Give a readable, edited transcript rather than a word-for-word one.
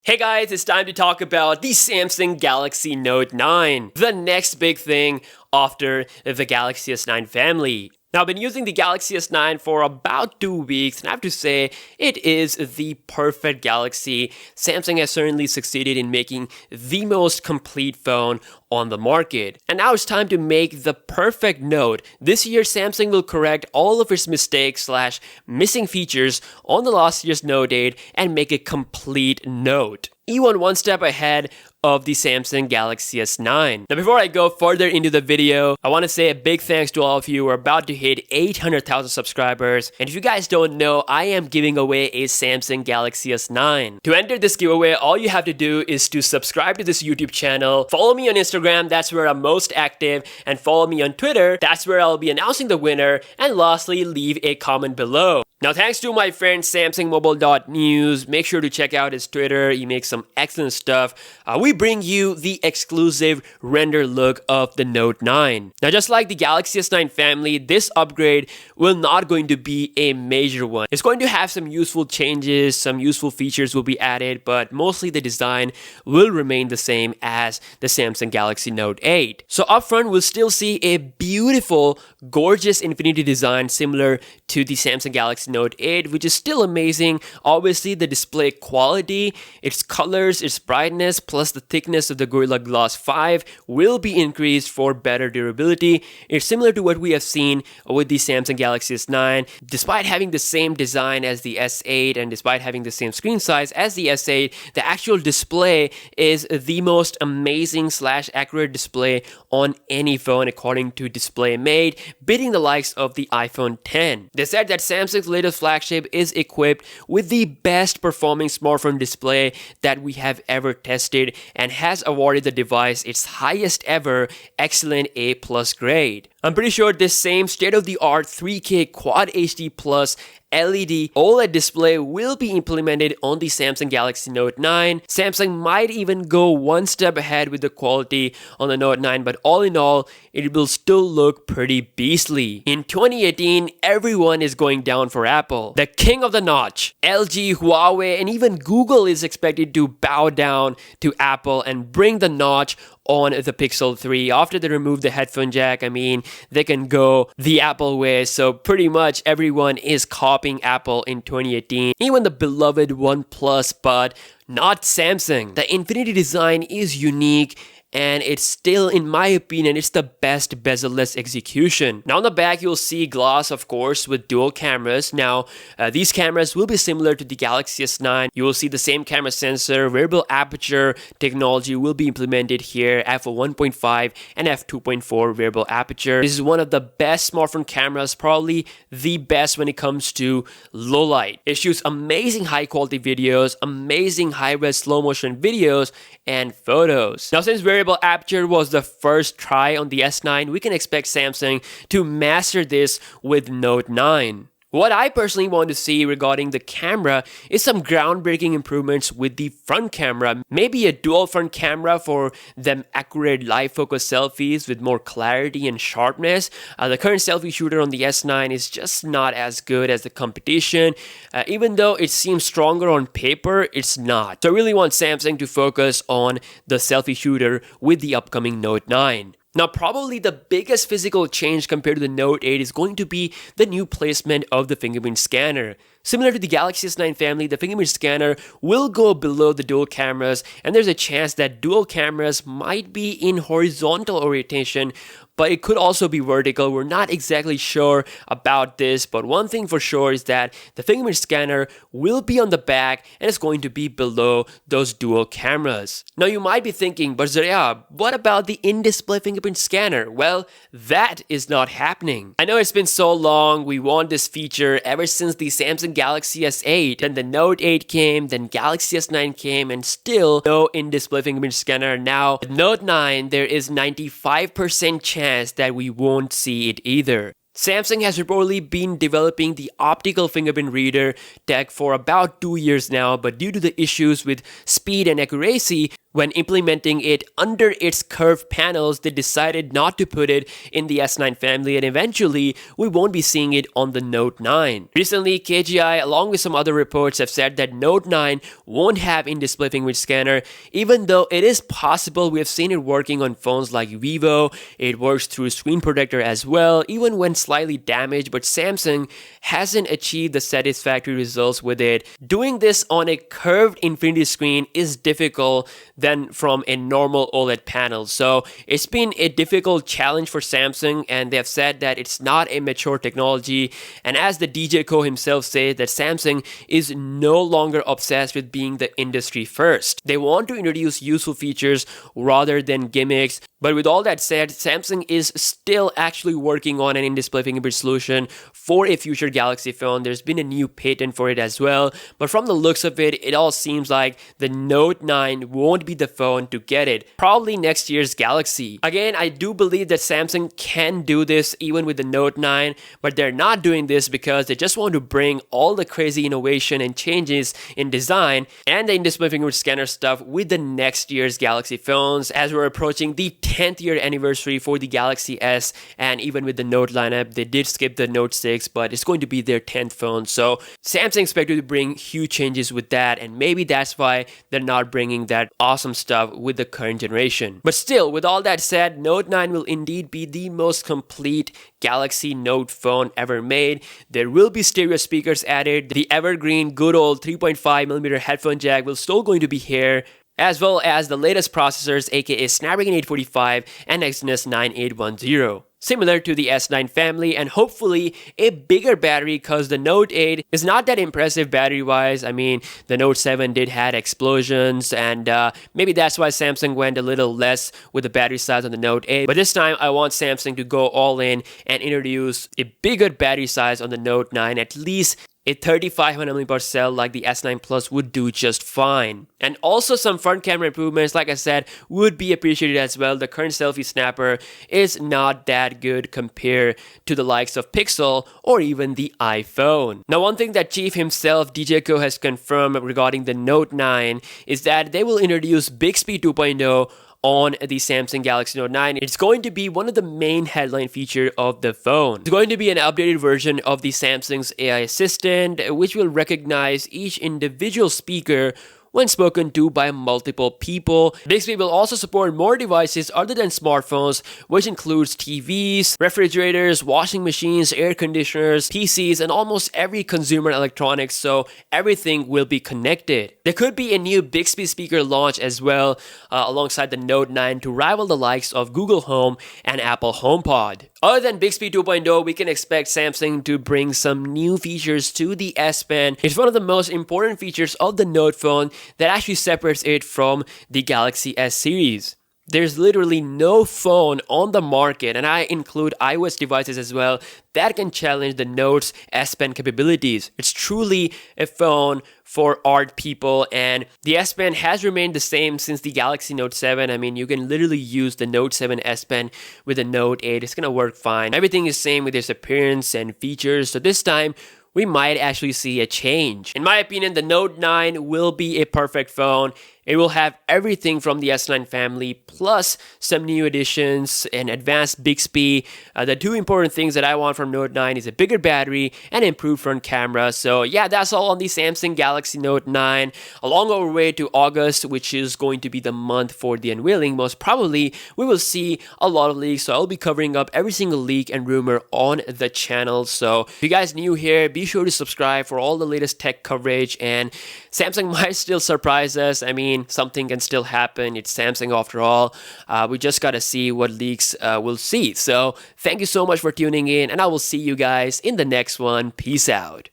Hey guys, it's time to talk about the Samsung Galaxy Note 9, the next big thing after the Galaxy S9 family. Now, I've been using the Galaxy S9 for about 2 weeks, and I have to say, it is the perfect Galaxy. Samsung has certainly succeeded in making the most complete phone on the market. And now it's time to make the perfect Note. This year, Samsung will correct all of its mistakes / missing features on the last year's Note 8 and make a complete Note. Even one step ahead of the Samsung Galaxy S9. Now, before I go further into the video, I want to say a big thanks to all of you who are about to hit 800,000 subscribers. And if you guys don't know, I am giving away a Samsung Galaxy S9. To enter this giveaway, all you have to do is to subscribe to this YouTube channel, follow me on Instagram, that's where I'm most active, and follow me on Twitter, that's where I'll be announcing the winner, and lastly, leave a comment below. Now, thanks to my friend SamsungMobile.news, make sure to check out his Twitter. He makes some excellent stuff. We bring you the exclusive render look of the Note 9. Now, just like the Galaxy S9 family, this upgrade will not going to be a major one. It's going to have some useful changes, some useful features will be added, but mostly the design will remain the same as the Samsung Galaxy Note 8. So up front, we'll still see a beautiful, gorgeous infinity design similar to the Samsung Galaxy Note 8, which is still amazing. Obviously, the display quality, its colors, its brightness, plus the thickness of the Gorilla Glass 5 will be increased for better durability. It's similar to what we have seen with the Samsung Galaxy S9. Despite having the same design as the S8 and despite having the same screen size as the S8, the actual display is the most amazing / accurate display on any phone according to Display Mate, beating the likes of the iPhone 10. They said that Samsung's latest flagship is equipped with the best performing smartphone display that we have ever tested and has awarded the device its highest ever excellent A+ grade. I'm pretty sure this same state-of-the-art 3K Quad HD Plus LED OLED display will be implemented on the Samsung Galaxy Note 9. Samsung might even go one step ahead with the quality on the Note 9, but all in all, it will still look pretty beastly. In 2018, everyone is going down for Apple. The king of the notch, LG, Huawei, and even Google is expected to bow down to Apple and bring the notch on the Pixel 3. After they remove the headphone jack, I mean, they can go the Apple way. So pretty much everyone is copying Apple in 2018. Even the beloved OnePlus, but not Samsung. The Infinity design is unique, and it's still, in my opinion, it's the best bezel-less execution. Now on the back, you'll see glass, of course, with dual cameras. Now, these cameras will be similar to the Galaxy S9. You will see the same camera sensor, variable aperture technology will be implemented here, f1.5 and f2.4 variable aperture. This is one of the best smartphone cameras, probably the best when it comes to low light. It shoots amazing high quality videos, amazing high-res slow motion videos, and photos. Now, since variable aperture was the first try on the S9, we can expect Samsung to master this with Note 9. What I personally want to see regarding the camera is some groundbreaking improvements with the front camera. Maybe a dual front camera for them accurate live focus selfies with more clarity and sharpness. The current selfie shooter on the S9 is just not as good as the competition. Even though it seems stronger on paper, it's not. So I really want Samsung to focus on the selfie shooter with the upcoming Note 9. Now, probably the biggest physical change compared to the Note 8 is going to be the new placement of the fingerprint scanner. Similar to the Galaxy S9 family, the fingerprint scanner will go below the dual cameras, and there's a chance that dual cameras might be in horizontal orientation, but it could also be vertical. We're not exactly sure about this, but one thing for sure is that the fingerprint scanner will be on the back and it's going to be below those dual cameras. Now, you might be thinking, but Zaria, what about the in-display fingerprint scanner? Well, that is not happening. I know it's been so long. We want this feature ever since the Samsung Galaxy S8, then the Note 8 came, then Galaxy S9 came, and still no in-display fingerprint scanner. Now, with Note 9, there is 95% chance that we won't see it either. Samsung has reportedly been developing the optical fingerprint reader tech for about 2 years now, but due to the issues with speed and accuracy, When implementing it under its curved panels, they decided not to put it in the S9 family, and eventually we won't be seeing it on the Note 9. Recently, KGI along with some other reports have said that Note 9 won't have in-display fingerprint scanner, even though it is possible. We have seen it working on phones like Vivo. It works through screen protector as well, even when slightly damaged, but Samsung hasn't achieved the satisfactory results with it. Doing this on a curved infinity screen is difficult than from a normal OLED panel. So it's been a difficult challenge for Samsung, and they have said that it's not a mature technology. And as the DJ Co himself said, that Samsung is no longer obsessed with being the industry first. They want to introduce useful features rather than gimmicks. But with all that said, Samsung is still actually working on an in-display fingerprint solution for a future Galaxy phone. There's been a new patent for it as well. But from the looks of it, it all seems like the Note 9 won't be the phone to get it. Probably next year's Galaxy. Again, I do believe that Samsung can do this even with the Note 9, but they're not doing this because they just want to bring all the crazy innovation and changes in design and the in-display fingerprint scanner stuff with the next year's Galaxy phones, as we're approaching the 10th year anniversary for the Galaxy S. And even with the Note lineup, they did skip the Note 6, but it's going to be their 10th phone. So Samsung expected to bring huge changes with that, and maybe that's why they're not bringing that awesome stuff with the current generation. But still, with all that said, Note 9 will indeed be the most complete Galaxy Note phone ever made. There will be stereo speakers added. The evergreen good old 3.5mm headphone jack will still going to be here, as well as the latest processors, aka Snapdragon 845 and Exynos 9810. Similar to the S9 family, and hopefully a bigger battery, because the Note 8 is not that impressive battery wise. I mean, the Note 7 did had explosions, and maybe that's why Samsung went a little less with the battery size on the Note 8. But this time I want Samsung to go all in and introduce a bigger battery size on the Note 9, at least a 3500 mAh cell like the S9 Plus would do just fine. And also some front camera improvements, like I said, would be appreciated as well. The current selfie snapper is not that good compared to the likes of Pixel or even the iPhone. Now, one thing that Chief himself, DJ Co, has confirmed regarding the Note 9 is that they will introduce Bixby 2.0 on the Samsung Galaxy Note 9. It's going to be one of the main headline features of the phone. It's going to be an updated version of the Samsung's AI assistant, which will recognize each individual speaker when spoken to by multiple people. Bixby will also support more devices other than smartphones, which includes TVs, refrigerators, washing machines, air conditioners, PCs, and almost every consumer electronics, so everything will be connected. There could be a new Bixby speaker launch as well, alongside the Note 9 to rival the likes of Google Home and Apple HomePod. Other than Bixby 2.0, we can expect Samsung to bring some new features to the S Pen. It's one of the most important features of the Note phone that actually separates it from the Galaxy S series. There's literally no phone on the market, and I include iOS devices as well, that can challenge the Note's S Pen capabilities. It's truly a phone for art people, and the S Pen has remained the same since the Galaxy Note 7. I mean, you can literally use the Note 7 S Pen with the Note 8. It's gonna work fine. Everything is same with its appearance and features, so this time we might actually see a change. In my opinion, the Note 9 will be a perfect phone. It will have everything from the S9 family, plus some new additions and advanced Bixby. The two important things that I want from Note 9 is a bigger battery and improved front camera. So yeah, that's all on the Samsung Galaxy Note 9. Along our way to August, which is going to be the month for the unveiling, most probably we will see a lot of leaks. So I'll be covering up every single leak and rumor on the channel. So if you guys new here, be sure to subscribe for all the latest tech coverage, and Samsung might still surprise us. I mean, something can still happen. It's Samsung after all. We just gotta see what leaks we'll see. So thank you so much for tuning in, and I will see you guys in the next one. Peace out.